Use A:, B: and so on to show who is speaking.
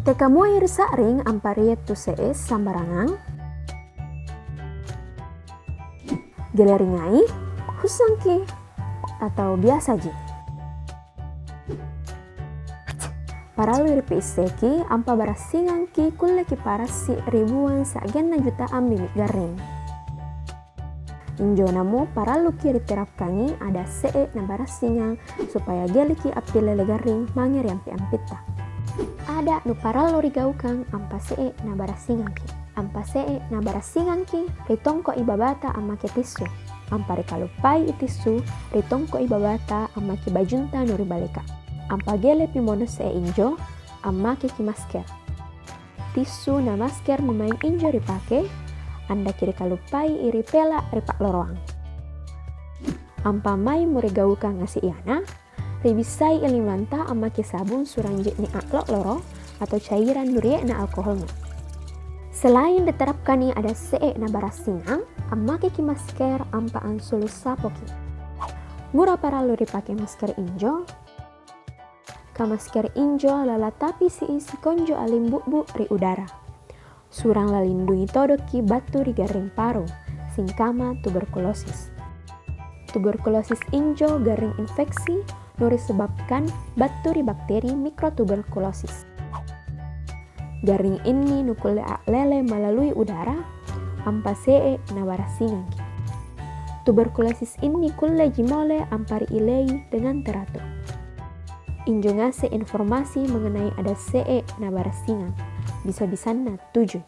A: Teka muair saring ampariet tu sees sambarangang. Geleringai, husangki, atau biasa ji. Para luir piseki ampa barasingangki kulleki parasi ribuan seagenna jutaan bibit garing. Injo namo para luki diterapkangi ada see na barasingang supaya geliki api lele garing mangir ampi-ampita. Ada nu para lori gaukang ampa see na barasingangki. Ampa see na barasingangki ritongko ibabata amake tisu. Ampa rikalupai itisu ritongko ibabata amake bajunta nuri baleka. Ampa gele pimono see injo amake ki masker. Tisu na masker memain injo ripake anda kiri kalupai iri pela ripak loroang. Ampa mai murigauka ngasi iana, ribisai ilimanta amake sabun suranjit ni aklok loro atau cairan nurie na alkoholnya. Selain diterapkan ni ada see na barasingang, amake ki masker ampa ansulus sapoki. Mura para luri pake masker injo, ka masker injo lalatapi si isi konjo alim buk ri udara. Surang lalindungi todoki batu di garing paru, singkama tuberkulosis. Tuberkulosis injo garing infeksi nuri sebabkan batu di bakteri mikrotuberkulosis. Garing ini nukule lele melalui udara, ampa see na barasinganki. Tuberkulosis ini kulle jimole ampari ilei dengan teratur. Injo ngase informasi mengenai ada see na barasingan. Bisa-bisana 7.